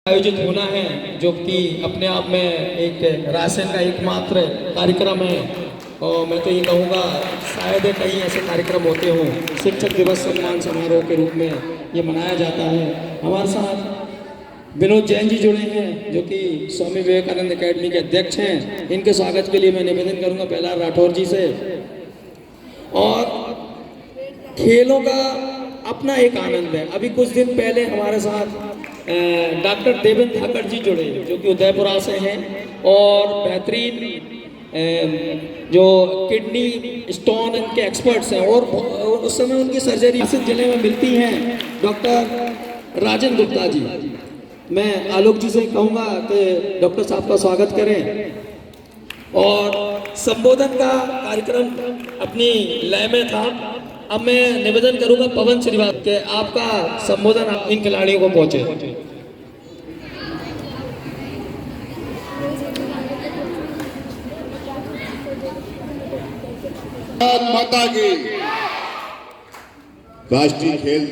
आयोजित होना है, जो कि अपने आप में एक राशन का एकमात्र कार्यक्रम है। और मैं तो ये कहूँगा शायद कहीं ऐसे कार्यक्रम होते हों। शिक्षक दिवस सम्मान समारोह के रूप में ये मनाया जाता है। हमारे साथ विनोद जैन जी जुड़े हैं, जो कि स्वामी विवेकानंद एकेडमी के अध्यक्ष हैं। इनके स्वागत के लिए मैं निवेदन करूँगा प्रहलाद राठौर जी से। और खेलों का अपना एक आनंद है। अभी कुछ दिन पहले हमारे साथ डॉक्टर देवेंद्र ठाकर जी जुड़े, जो कि उदयपुरा से हैं और बेहतरीन जो किडनी स्टोन के एक्सपर्ट्स हैं। और उस समय उनकी सर्जरी नासिक जिले में मिलती हैं डॉक्टर राजेंद्र गुप्ता जी। मैं आलोक जी से कहूँगा कि डॉक्टर साहब का स्वागत करें। और संबोधन का कार्यक्रम अपनी लय में था। अब मैं निवेदन करूंगा पवन श्रीवास्तव के आपका संबोधन इन खिलाड़ियों को पहुंचे। भारत माता की। राष्ट्रीय खेल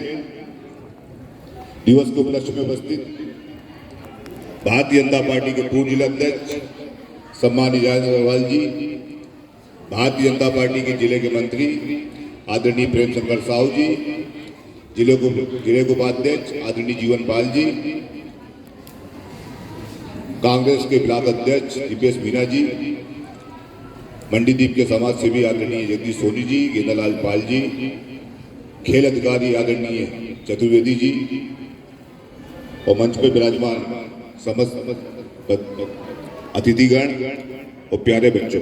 दिवस के उपलक्ष्य में उपस्थित भारतीय जनता पार्टी के पूर्व जिला अध्यक्ष सम्मानित राजेंद्र अग्रवाल जी, भारतीय जनता पार्टी के जिले के मंत्री आदरणीय प्रेम शंकर साहू जी, जिले के उपाध्यक्ष आदरणीय जीवन पाल जी, कांग्रेस के ब्लॉक अध्यक्ष दीपेश मीना जी, मंडीदीप के समाज सेवी आदरणीय जगदीश सोनी जी, गेंदालाल पाल जी, खेल अधिकारी आदरणीय चतुर्वेदी जी और मंच पर विराजमान समस्त अतिथिगण और प्यारे बच्चों,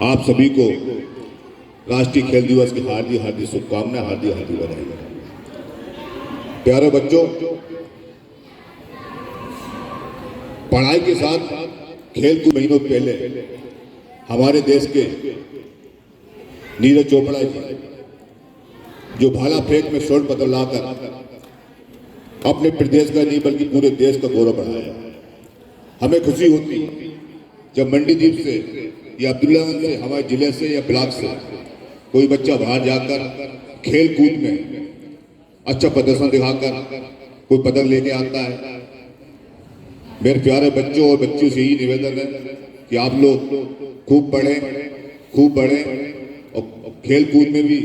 आप सभी को राष्ट्रीय खेल दिवस की हार्दिक हार्दिक शुभकामनाएं, हार्दिक हार्दिक बधाई। प्यारे बच्चों, पढ़ाई के साथ खेल कुछ महीनों पहले हमारे देश के नीरज चोपड़ा जी, जो भाला फेंक में स्वर्ण पदक लाकर अपने प्रदेश का नहीं बल्कि पूरे देश का गौरव बढ़ाया। हमें खुशी होती जब मंडीदीप से या अब्दुल्लागंज से, हमारे जिले से या ब्लॉक से कोई बच्चा बाहर जाकर खेल कूद में अच्छा प्रदर्शन दिखाकर कोई पदक लेके आता है। मेरे प्यारे बच्चों और बच्चियों से यही निवेदन है कि आप लोग खूब बढ़ें और खेल कूद में भी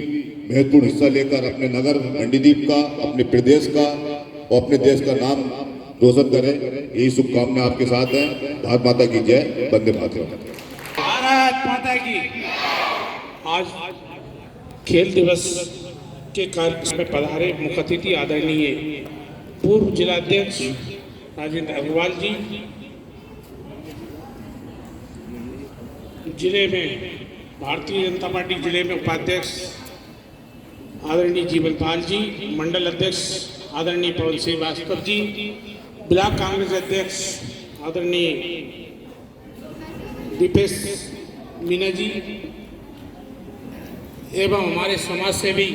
महत्वपूर्ण हिस्सा लेकर अपने नगर मंडीदीप का, अपने प्रदेश का और अपने देश का नाम रोशन करें। यही शुभकामना आपके साथ है। भारत माता की जय, वंदे मातरम। भारत माता की। आज खेल दिवस के कार्यक्रम में पधारे मुख्य अतिथि आदरणीय पूर्व जिलाध्यक्ष राजेंद्र अग्रवाल जी, जिले में भारतीय जनता पार्टी जिले में उपाध्यक्ष आदरणीय जीवन पाल जी, मंडल अध्यक्ष आदरणीय पवन श्रीवास्तव जी, ब्लॉक कांग्रेस अध्यक्ष आदरणीय दीपेश मीना जी एवं हमारे समाज सेवी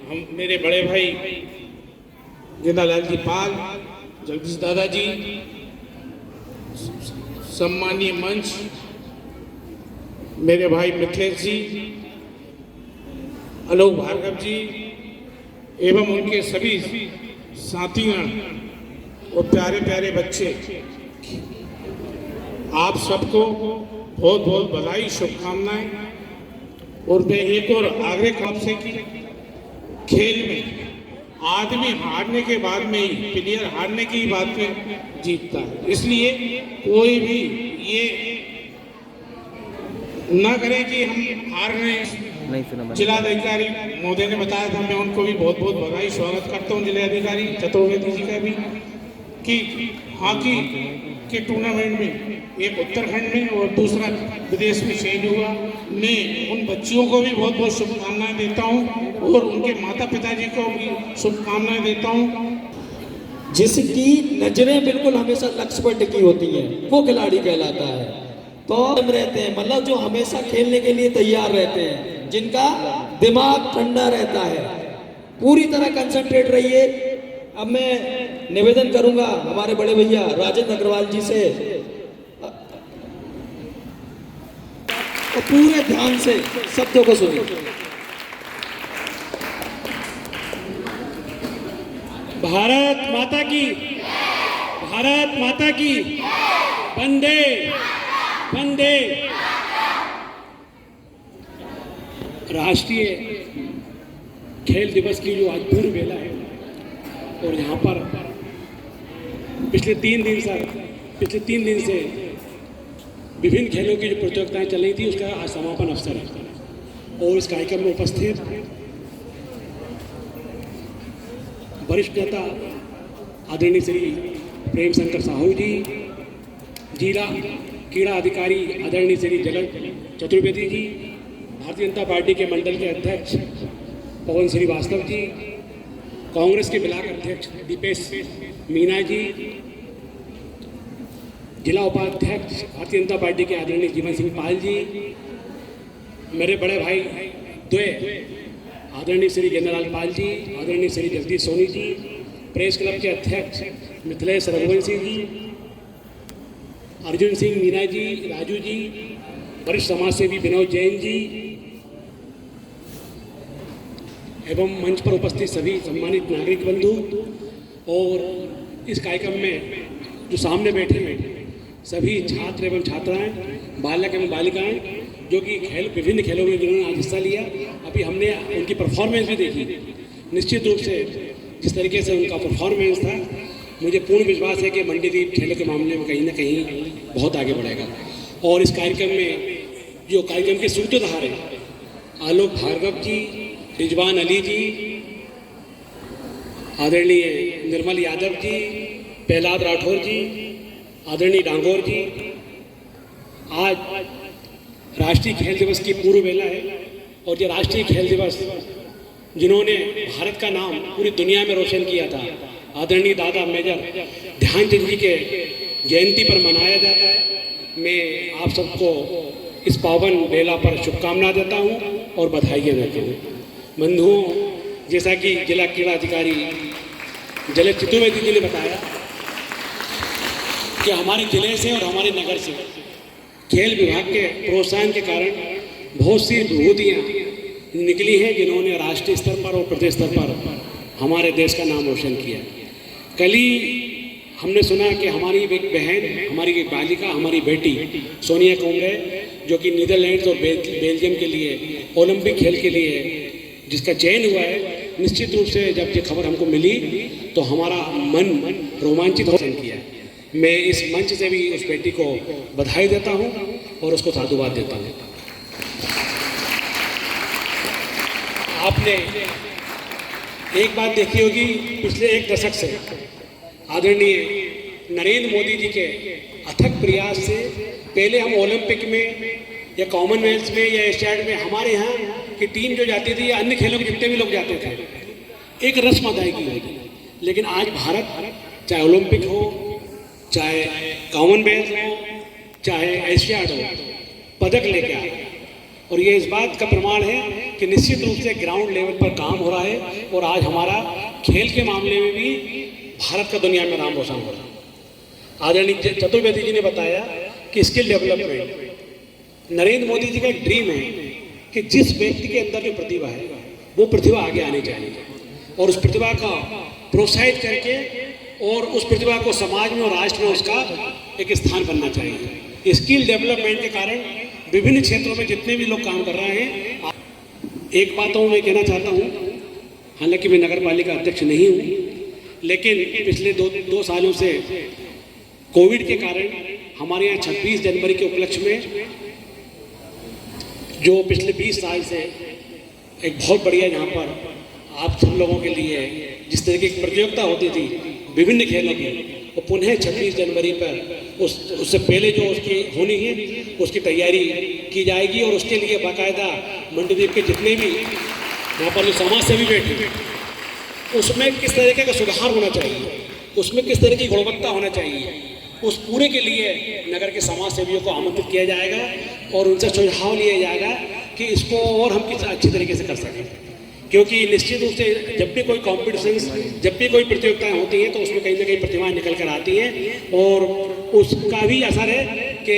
हम मेरे बड़े भाई गेंदालाल जी पाल, जगदीश दादाजी, सम्मानीय मंच मेरे भाई मिथिलेश जी, आलोक भार्गव जी एवं उनके सभी साथीगण और प्यारे प्यारे बच्चे, आप सबको बहुत बहुत बधाई, शुभकामनाएं। और मैं एक और आग्रह आपसे कि खेल में आदमी हारने के बाद में ही, प्लेयर हारने की बात में जीतता है। इसलिए कोई भी ये ना करे कि हम हार रहे हैं। जिलाधिकारी महोदय ने बताया था, मैं उनको भी बहुत बहुत बधाई, स्वागत करता हूँ जिलाधिकारी चतुर्वेदी जी का भी, कि हॉकी के टूर्नामेंट में एक उत्तराखंड में और दूसरा विदेश में चेंज हुआ। मैं उन बच्चियों को भी बहुत बहुत शुभकामनाएं देता हूं और उनके माता पिताजी को भी शुभकामनाएं देता हूं। जिसकी नजरें बिल्कुल हमेशा लक्ष्य पर टिकी होती हैं, वो खिलाड़ी कहलाता है। तो हम रहते हैं, मतलब जो हमेशा खेलने के लिए तैयार रहते हैं, जिनका दिमाग ठंडा रहता है। पूरी तरह कंसंट्रेट रहिए। अब मैं निवेदन करूंगा हमारे बड़े भैया राजेंद्र अग्रवाल जी से, और पूरे ध्यान से शब्दों को सुनिए। भारत माता की, भारत माता की, वंदे वंदे। राष्ट्रीय खेल दिवस की जो आज पूर्व बेला है और यहाँ पर पिछले तीन दिन से विभिन्न खेलों की जो प्रतियोगिताएं चल रही थी उसका आज समापन अवसर है और इस कार्यक्रम में उपस्थित वरिष्ठ नेता आदरणीय श्री प्रेम शंकर साहू जी, जिला क्रीड़ा अधिकारी आदरणीय श्री जगत चतुर्वेदी जी, भारतीय जनता पार्टी के मंडल के अध्यक्ष पवन श्रीवास्तव जी, कांग्रेस के ब्लॉक अध्यक्ष दीपेश मीना जी, जिला उपाध्यक्ष भारतीय जनता पार्टी के आदरणीय जीवन सिंह पाल जी, मेरे बड़े भाई द्वय आदरणीय श्री गेंद्रलाल पाल जी, आदरणीय श्री जगदीश सोनी जी, प्रेस क्लब के अध्यक्ष मिथिलेश रघुवंशी जी, अर्जुन सिंह मीना जी, राजू जी, वरिष्ठ समाज सेवी विनोद जैन जी एवं मंच पर उपस्थित सभी सम्मानित नागरिक बंधु और इस कार्यक्रम में जो सामने बैठे सभी छात्र एवं छात्राएं, बालक एवं बालिकाएं जो कि विभिन्न खेलों में जिन्होंने आज हिस्सा लिया, अभी हमने उनकी परफॉर्मेंस भी देखी। निश्चित रूप से जिस तरीके से उनका परफॉर्मेंस था, मुझे पूर्ण विश्वास है कि मंडीदीप खेलों के मामले में कहीं ना कहीं बहुत आगे बढ़ेगा। और इस कार्यक्रम में जो कार्यक्रम के सूत्रधार हैं, आलोक भार्गव जी, रिजवान अली जी, आदरणीय निर्मल यादव जी, प्रहलाद राठौर जी, आदरणीय डांगोर जी, आज राष्ट्रीय खेल दिवस की पूर्व बेला है और ये राष्ट्रीय खेल दिवस जिन्होंने भारत का नाम पूरी दुनिया में रोशन किया था, आदरणीय दादा मेजर ध्यानचंद जी के जयंती पर मनाया जाता है। मैं आप सबको इस पावन बेला पर शुभकामना देता हूँ और बधाइयाँ देता हूँ। बंधुओं, जैसा कि जिला क्रीड़ा अधिकारी जगत चतुर्वेदी जी ने बताया कि हमारे जिले से और हमारे नगर से खेल विभाग के प्रोत्साहन के कारण बहुत सी विभूतियाँ निकली हैं जिन्होंने राष्ट्रीय स्तर पर और प्रदेश स्तर पर हमारे देश का नाम रोशन किया। कल ही हमने सुना कि हमारी एक बहन, हमारी एक बालिका, हमारी बेटी सोनिया कुंबले जो कि नीदरलैंड्स और बेल्जियम के लिए ओलंपिक खेल के लिए जिसका चयन हुआ है, निश्चित रूप से जब ये खबर हमको मिली तो हमारा मन रोमांचित हो किया। मैं इस मंच से भी उस बेटी को बधाई देता हूँ और उसको साधुवाद देता हूँ। आपने एक बात देखी होगी, पिछले एक दशक से आदरणीय नरेंद्र मोदी जी के अथक प्रयास से पहले हम ओलंपिक में या कॉमनवेल्थ में या एशियाड में हमारे यहाँ की टीम जो जाती थी या अन्य खेलों के जितने भी लोग जाते थे, एक रस्म अदायगी होती। लेकिन आज भारत चाहे ओलंपिक हो, चाहे कॉमनवेल्थ हो, चाहे एशियाड हो, पदक लेके आए। और ये इस बात का प्रमाण है कि निश्चित रूप से ग्राउंड लेवल पर काम हो रहा है और आज हमारा खेल के मामले में भी भारत का दुनिया में नाम रोशन हो रहा है। आदरणीय चतुर्वेदी जी ने बताया कि स्किल डेवलपमेंट नरेंद्र मोदी जी का एक ड्रीम है कि जिस व्यक्ति के अंदर जो प्रतिभा है वो प्रतिभा आगे आनी चाहिए और उस प्रतिभा का प्रोत्साहित करके और उस प्रतिभा को समाज में और राष्ट्र में उसका एक स्थान बनना चाहिए। स्किल डेवलपमेंट के कारण विभिन्न क्षेत्रों में जितने भी लोग काम कर रहे हैं, एक बात तो मैं कहना चाहता हूँ, हालांकि मैं नगर पालिका अध्यक्ष नहीं हूँ, लेकिन पिछले दो सालों से कोविड के कारण हमारे यहाँ 26 जनवरी के उपलक्ष्य में जो पिछले 20 साल से एक बहुत बढ़िया यहाँ पर आप सब लोगों के लिए जिस तरीके की प्रतियोगिता होती थी विभिन्न खेलों की, वो पुनः 26 जनवरी पर उससे पहले जो उसकी होनी है उसकी तैयारी की जाएगी और उसके लिए बाकायदा मंडीदीप के जितने भी यहाँ पर जो समाज सेवी बैठे उसमें किस तरीके का सुधार होना चाहिए, उसमें किस तरह की गुणवत्ता होना चाहिए, उस पूरे के लिए नगर के समाज सेवियों को आमंत्रित किया जाएगा और उनसे सुझाव लिया जाएगा कि इसको और हम किस अच्छी तरीके से कर सकें। क्योंकि निश्चित रूप से जब भी कोई कॉम्पिटिशन्स, जब भी कोई प्रतियोगिताएं होती हैं तो उसमें कहीं ना कहीं प्रतिभाएं निकल कर आती हैं और उसका भी असर है कि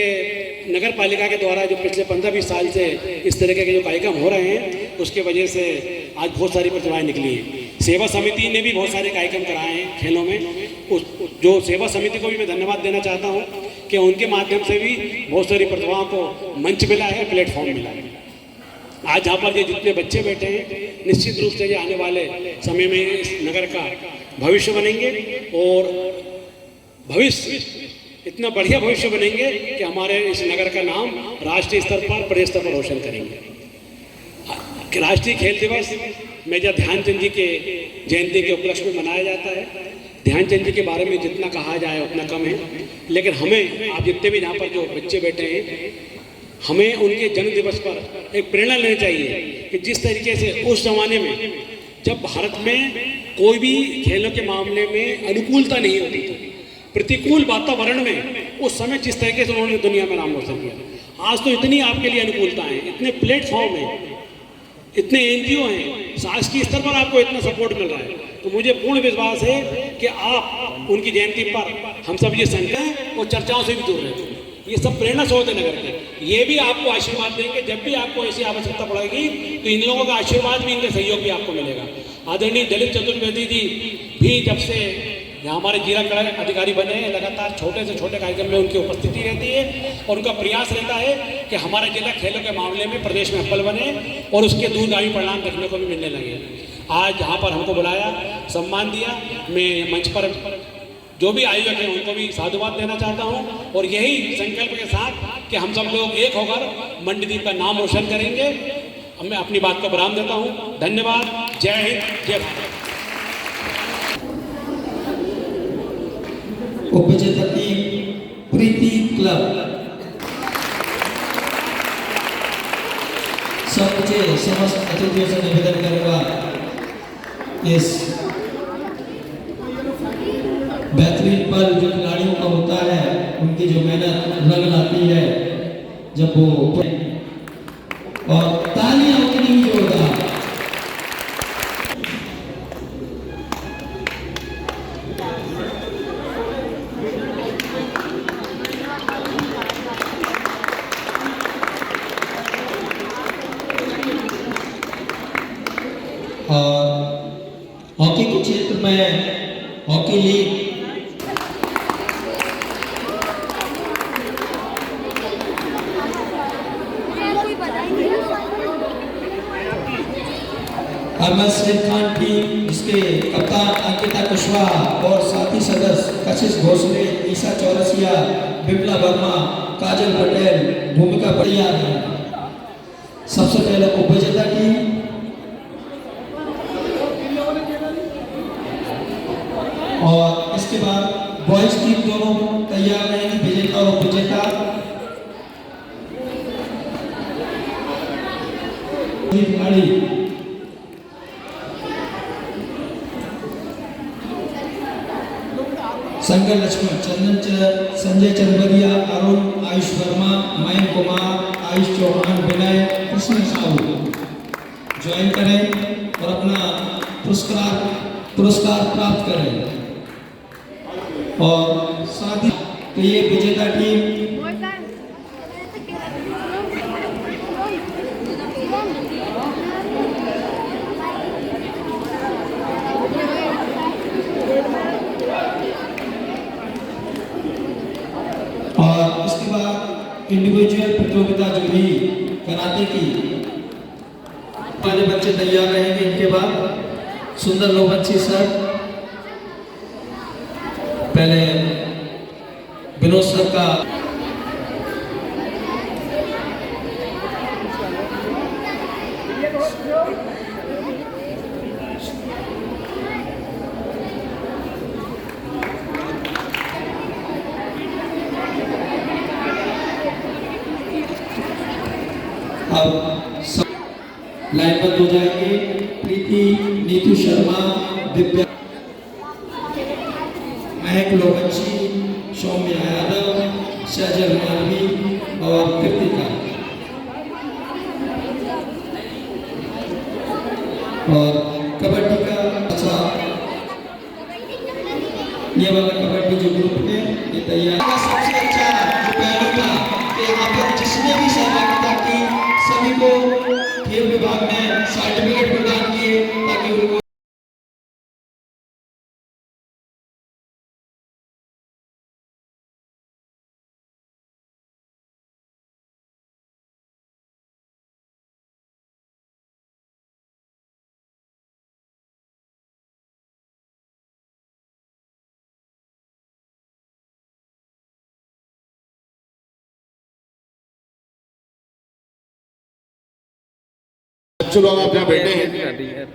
नगर पालिका के द्वारा जो पिछले 15-20 साल से इस तरह के जो कार्यक्रम हो रहे हैं उसके वजह से आज बहुत सारी प्रतिभाएं निकली हैं। सेवा समिति ने भी बहुत सारे कार्यक्रम कराए हैं खेलों में। उस जो सेवा समिति को भी मैं धन्यवाद देना चाहता हूँ कि उनके माध्यम से भी बहुत सारी प्रतिभाओं को मंच मिला है, प्लेटफॉर्म मिला है। आज यहाँ पर ये जितने बच्चे बैठे हैं, निश्चित रूप से ये आने वाले समय में इस नगर का भविष्य बनेंगे और भविष्य इतना बढ़िया भविष्य बनेंगे कि हमारे इस नगर का नाम राष्ट्रीय स्तर पर, प्रदेश स्तर पर रोशन करेंगे। राष्ट्रीय खेल दिवस मेजर ध्यानचंद जी के जयंती के उपलक्ष्य में मनाया जाता है। ध्यानचंद जी के बारे में जितना कहा जाए उतना कम है, लेकिन हमें, आप जितने भी यहाँ पर जो बच्चे बैठे हैं, हमें उनके जन्म दिवस पर एक प्रेरणा लेनी चाहिए कि जिस तरीके से उस जमाने में जब भारत में कोई भी खेलों के मामले में अनुकूलता नहीं होती थी, प्रतिकूल वातावरण में उस समय जिस तरीके से उन्होंने दुनिया में नाम रोशन किया, आज तो इतनी आपके लिए अनुकूलता है, इतने प्लेटफॉर्म हैं, इतने एनजीओ हैं, शासकीय स्तर पर आपको इतना सपोर्ट मिल रहा है। तो मुझे पूर्ण विश्वास है कि आप उनकी जयंती पर हम सब ये संख्या और चर्चाओं से भी दूर रहते हैं। ये सब प्रेरणा स्रोत है नगर के। ये भी आपको आशीर्वाद देंगे, जब भी आपको ऐसी आवश्यकता पड़ेगी तो इन लोगों का आशीर्वाद भी, इनका सहयोग भी आपको मिलेगा। आदरणीय दलित चतुर्वेदी जी भी जब से यहाँ हमारे जिला कलेक्टर अधिकारी बने हैं, लगातार छोटे से छोटे कार्यक्रम में उनकी उपस्थिति रहती है और उनका प्रयास रहता है कि हमारा जिला खेलों के मामले में प्रदेश में अव्वल बने और उसके दूरगामी परिणाम देखने को भी मिलने लगे। आज यहाँ पर हमको बुलाया, सम्मान दिया, मैं मंच पर जो भी आयोजक हैं उनको भी साधुवाद देना चाहता हूँ और यही संकल्प के साथ कि हम सब लोग एक होकर मंडीदीप का नाम रोशन करेंगे। मैं अपनी बात को विराम देता हूँ। धन्यवाद। जय हिंद, जय भारत। उपविजेता टीम प्रीति क्लब सबसे समस्त अतिथियों से निवेदन करूंगा, इस बेहतरीन पल जो खिलाड़ियों का होता है, उनकी जो मेहनत रंग लाती है जब वो, और तालियां उतनी जोरदार। और हॉकी के क्षेत्र में hockey league Ahmed Sheikh Khan team, जिसके कप्तान अंकिता कुशवाहा और साथी सदस्य कशिश भोसले, ईशा चौरसिया, बिमला वर्मा, काजल पटेल, भूमिका बढ़िया है। सबसे पहले उपविजेता टीम और इसके बाद बॉयज टीम दोनों तैयार रहेंगे, विजेता और उपविजेता। खिलाड़ी संजय लक्ष्मण, संजय चंद्रवरिया, अरुण, आयुष वर्मा, मयंक कुमार, आयुष चौहान, विनय, कृष्ण साहू ज्वाइन करें और अपना पुरस्कार प्राप्त करें। और साथ ही तो ये विजेता टीम और इसके बाद इंडिविजुअल प्रतियोगिता जो भी कराटे की वाले बच्चे तैयार रहेंगे। इनके बाद सुंदर लोबंशी सर, पहले विनोद सर का अब लाइनबद्ध हो जाएंगे। प्रीति, नीतू शर्मा, दिव्या, महक लोबंशी, सौम्या यादव, सजल मालवी और कृतिका। और कबड्डी का अच्छा ये वाला कबड्डी जो ग्रुप है ये तैयार। सबसे अच्छा जो पहलू था कि यहाँ पर जिसने भी सहभागिता की सभी को खेल विभाग ने सर्टिफिकेट प्रदान किए ताकि उनको अच्छे लोग आप यहाँ बैठे हैं।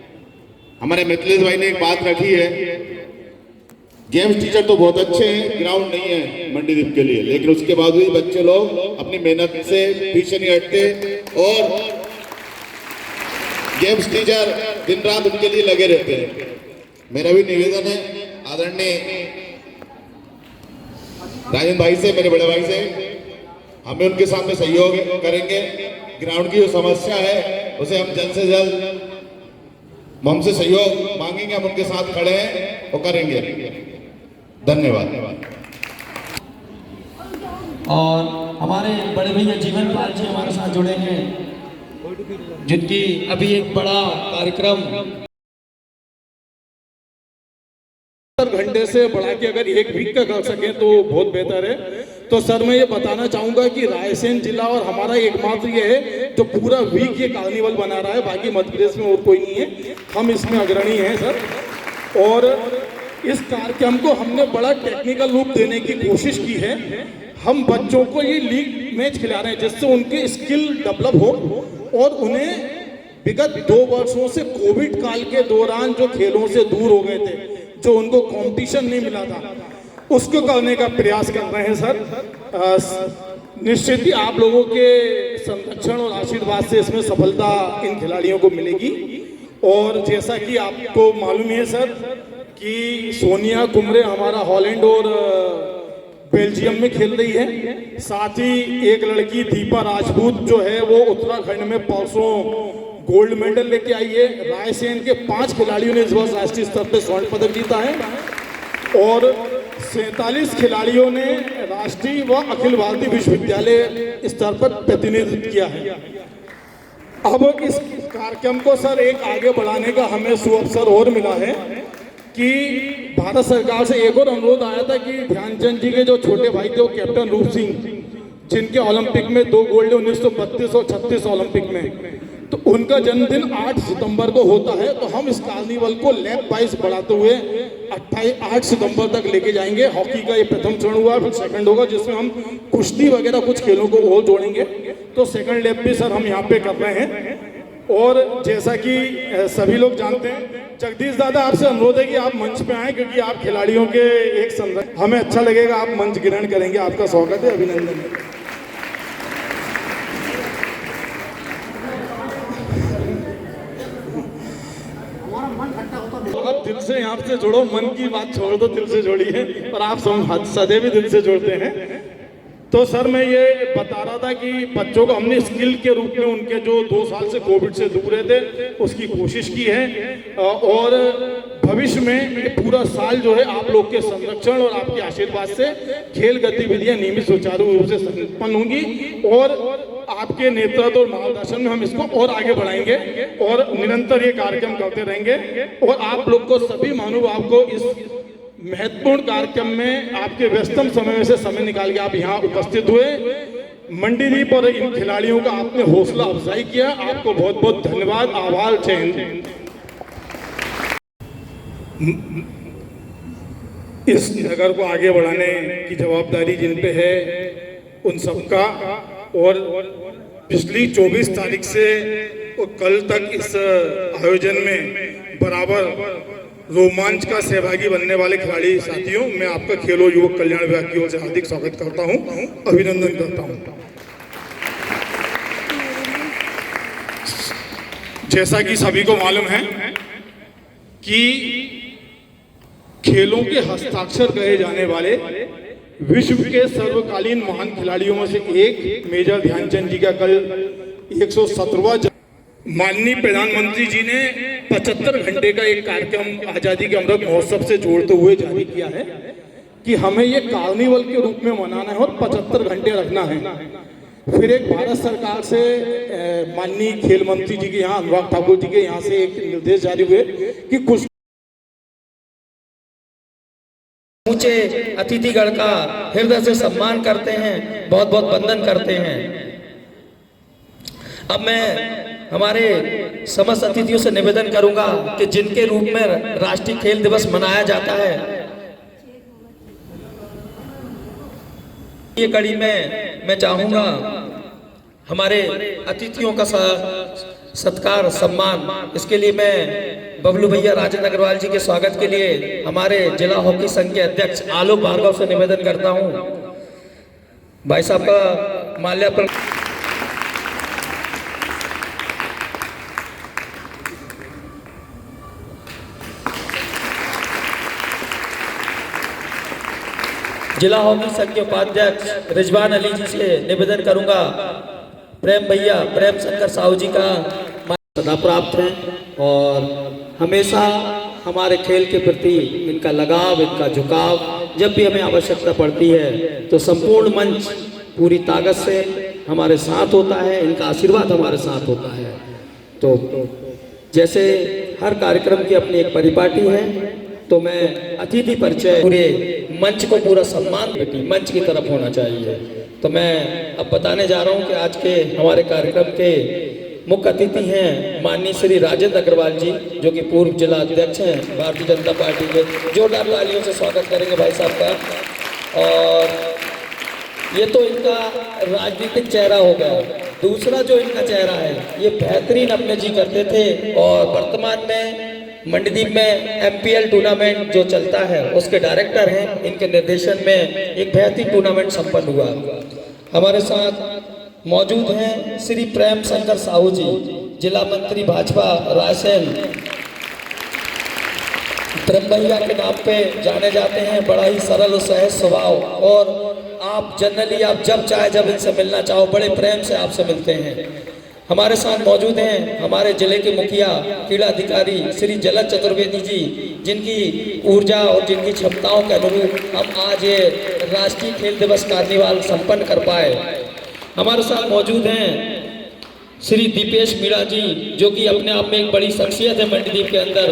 हमारे मिथिलेश भाई ने एक बात रखी है, गेम्स टीचर तो बहुत अच्छे हैं, ग्राउंड नहीं है मंडीदीप के लिए, लेकिन उसके बाद भी बच्चे लोग अपनी मेहनत से पीछे नहीं हटते और गेम्स टीचर दिन रात उनके लिए लगे रहते हैं। मेरा भी निवेदन है आदरणीय राजेंद्र भाई से, मेरे बड़े भाई से, हमें उनके सामने सहयोग करेंगे। ग्राउंड की जो समस्या है उसे हम जल्द से जल्द हमसे सहयोग मांगेंगे, हम उनके साथ खड़े हैं और करेंगे। धन्यवाद। और हमारे बड़े भैया जीवन पाल जी हमारे साथ जुड़े हैं, जिनकी अभी एक बड़ा कार्यक्रम घंटे से बढ़ा के अगर एक वीक का कर सके तो बहुत बेहतर है। तो सर मैं ये बताना चाहूंगा कि रायसेन जिला और हमारा एकमात्र ये है जो पूरा वीक ये कार्निवल बना रहा है, बाकी मध्य प्रदेश में और कोई नहीं है, हम इसमें अग्रणी हैं सर। और इस कार्यक्रम को हमने बड़ा टेक्निकल रूप देने की कोशिश की है। हम बच्चों को ये लीग मैच खिला रहे हैं जिससे उनके स्किल डेवलप हो और उन्हें विगत 2 वर्षों से कोविड काल के दौरान जो खेलों से दूर हो गए थे, जो उनको कंपटीशन नहीं मिला था, उसको करने का प्रयास कर रहे हैं सर। निश्चित ही आप लोगों के संरक्षण और आशीर्वाद से इसमें सफलता इन खिलाड़ियों को मिलेगी। और जैसा कि आपको मालूम है सर कि सोनिया कुमरे हमारा हॉलैंड और बेल्जियम में खेल रही है, साथ ही एक लड़की दीपा राजपूत जो है वो उत्तराखंड में परसों गोल्ड मेडल लेके आई है। रायसेन के 5 खिलाड़ियों ने इस वर्ष राष्ट्रीय स्तर पर स्वर्ण पदक जीता है और 47 खिलाड़ियों ने राष्ट्रीय व अखिल भारतीय विश्वविद्यालय स्तर पर प्रतिनिधित्व किया है। अब इस कार्यक्रम को सर एक आगे बढ़ाने का हमें सुअवसर और मिला है कि भारत सरकार से एक और अनुरोध आया था कि ध्यानचंद जी के जो छोटे भाई थे वो कैप्टन रूप सिंह, जिनके ओलंपिक में 2 गोल्ड 1932 और 36 ओलंपिक में, तो उनका जन्मदिन 8 सितंबर को होता है। तो हम इस कार्निवल को लैप वाइज बढ़ाते हुए 8 सितंबर तक लेके जाएंगे। हॉकी का ये प्रथम चरण हुआ, फिर सेकंड होगा जिसमें हम कुश्ती वगैरह कुछ खेलों को और जोड़ेंगे। तो सेकंड लैप भी सर हम यहाँ पे कर रहे हैं। और जैसा कि सभी लोग जानते हैं, जगदीश दादा आपसे अनुरोध है कि आप मंच पे आएं, क्योंकि आप खिलाड़ियों के एक संरक्षक, हमें अच्छा लगेगा आप मंच ग्रहण करेंगे। आपका स्वागत है, अभिनंदन है। आप दिल से यहाँ से जुड़ो, मन की बात छोड़ दो, दिल से जोड़िए, और आप सदैव दिल से जोड़ते हैं। तो सर मैं ये बता रहा था कि बच्चों को हमने स्किल के रूप में उनके जो 2 साल से कोविड से दूर रहे थे उसकी कोशिश की है। और भविष्य में ये पूरा साल जो है आप लोग के संरक्षण और आपके आशीर्वाद से खेल गतिविधियां नियमित सुचारू रूप से संपन्न होंगी और आपके नेतृत्व और मार्गदर्शन में हम इसको और आगे बढ़ाएंगे और निरंतर ये कार्यक्रम करते रहेंगे। और आप लोग को सभी महानुभाव को इस महत्वपूर्ण कार्यक्रम में आपके व्यस्तम समय में से समय निकाल के आप यहाँ उपस्थित हुए, मंडीदीप और इन खिलाड़ियों का आपने हौसला अफजाई किया, आपको बहुत बहुत धन्यवाद, आभार, जय हिंद। इस नगर को आगे बढ़ाने की जवाबदारी जिन पे है उन सबका, और पिछली 24 तारीख से कल तक इस आयोजन में बराबर रोमांच का सहभागी बनने वाले खिलाड़ी साथियों, मैं आपका खेल और युवक कल्याण विभाग की ओर से हार्दिक स्वागत करता हूं, अभिनंदन करता हूं। जैसा कि सभी को मालूम है कि खेलों के हस्ताक्षर कहे जाने वाले विश्व के सर्वकालीन महान खिलाड़ियों में से एक मेजर ध्यानचंद जी का कल 117वां माननीय प्रधानमंत्री जी ने 75 घंटे का एक कार्यक्रम आजादी के अमृत महोत्सव से जोड़ते हुए जारी किया है कि हमें ये कार्निवल के रूप में मनाना है और 75 घंटे रखना है। फिर एक भारत सरकार से माननीय खेल मंत्री जी के यहाँ, अनुराग ठाकुर जी के यहाँ से एक निर्देश जारी हुए कि कुछ ऊंचे अतिथिगण का हृदय से सम्मान करते हैं, बहुत बहुत वंदन करते हैं। अब मैं हमारे समस्त अतिथियों से निवेदन करूंगा कि जिनके रूप में राष्ट्रीय खेल दिवस मनाया जाता है, ये कड़ी में मैं चाहूंगा हमारे अतिथियों का सत्कार सम्मान, इसके लिए मैं बबलू भैया राजेंद्र अग्रवाल जी के स्वागत के लिए हमारे जिला हॉकी संघ के अध्यक्ष आलोक भार्गव से निवेदन करता हूं, भाई साहब का माल्यार्पण। जिला हॉकी संघ के उपाध्यक्ष रिजवान अली जी से निवेदन करूंगा, प्रेम भैया प्रेम शंकर साहू जी का सदा प्राप्त है और हमेशा हमारे खेल के प्रति इनका लगाव, इनका झुकाव, जब भी हमें आवश्यकता पड़ती है तो संपूर्ण मंच पूरी ताकत से हमारे साथ होता है, इनका आशीर्वाद हमारे साथ होता है। तो जैसे हर कार्यक्रम की अपनी एक परिपाटी है, तो मैं अतिथि परिचय पूरे मंच को पूरा सम्मान मंच की तरफ होना चाहिए। तो मैं अब बताने जा रहा हूं कि आज के हमारे कार्यक्रम के मुख्य अतिथि हैं माननीय श्री राजेंद्र अग्रवाल जी, जो कि पूर्व जिला अध्यक्ष हैं भारतीय जनता पार्टी के। जोरदार तालियों से स्वागत करेंगे भाई साहब का। और ये तो इनका राजनीतिक चेहरा हो गया। दूसरा जो इनका चेहरा है, ये बेहतरीन अपने जी करते थे और वर्तमान में मंडीदीप में MPL टूर्नामेंट जो चलता है उसके डायरेक्टर हैं। इनके निर्देशन में एक बेहतरीन टूर्नामेंट संपन्न हुआ। हमारे साथ मौजूद हैं श्री प्रेम शंकर साहू जी, जिला मंत्री भाजपा रायसेन। प्रेम भैया के नाम पे जाने जाते हैं, बड़ा ही सरल और सहज स्वभाव, और आप जनरली आप जब चाहे जब इनसे मिलना चाहो बड़े प्रेम से आपसे मिलते हैं। हमारे साथ मौजूद हैं हमारे जिले के मुखिया क्रीड़ा अधिकारी श्री जलज चतुर्वेदी जी, जिनकी ऊर्जा और जिनकी क्षमताओं के अनुरूप हम आज ये राष्ट्रीय खेल दिवस कार्निवाल संपन्न कर पाए। हमारे साथ मौजूद हैं श्री दीपेश मीणा जी, जो कि अपने आप में एक बड़ी शख्सियत है मंडीदीप के अंदर।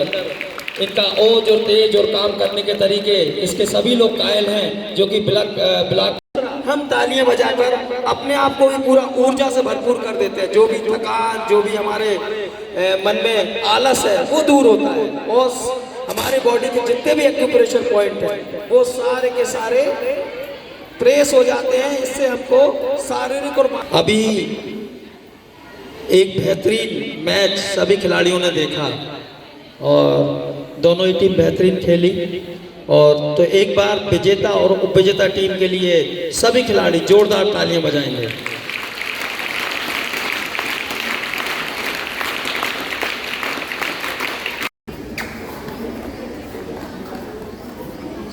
इनका ओज और तेज और काम करने के तरीके, इसके सभी लोग कायल हैं, जो कि ब्लॉक हम तालियां बजाकर अपने आप को भी पूरा ऊर्जा से भरपूर कर देते हैं। जो भी थकान, जो भी हमारे मन में आलस है वो दूर होता है, और हमारे बॉडी के जितने भी एक्यूप्रेशर पॉइंट हैं वो सारे के सारे प्रेस हो जाते हैं। इससे हमको शारीरिक और अभी एक बेहतरीन मैच सभी खिलाड़ियों ने देखा और दोनों ही टीम बेहतरीन खेली। और तो एक बार विजेता और उपविजेता टीम के लिए सभी खिलाड़ी जोरदार तालियां बजाएंगे।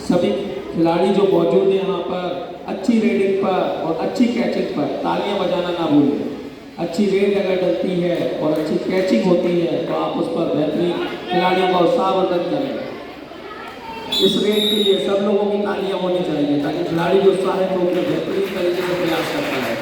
सभी खिलाड़ी जो मौजूद है यहाँ पर अच्छी रेडिंग पर और अच्छी कैचिंग पर तालियां बजाना ना भूलें। अच्छी रेड अगर डलती है और अच्छी कैचिंग होती है तो आप उस पर बेहतरीन खिलाड़ियों का उत्साहवर्धन करें। इस रेड के लिए सब लोगों की तालियां होनी चाहिए, ताकि खिलाड़ी जो उत्साहित होकर बेहतरीन तरीके से प्रयास करता है।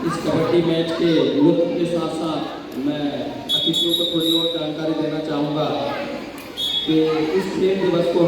इस कबड्डी मैच के लुत्फ के साथ साथ मैं अतिथियों को थोड़ी और जानकारी देना चाहूँगा कि इस खेल दिवस को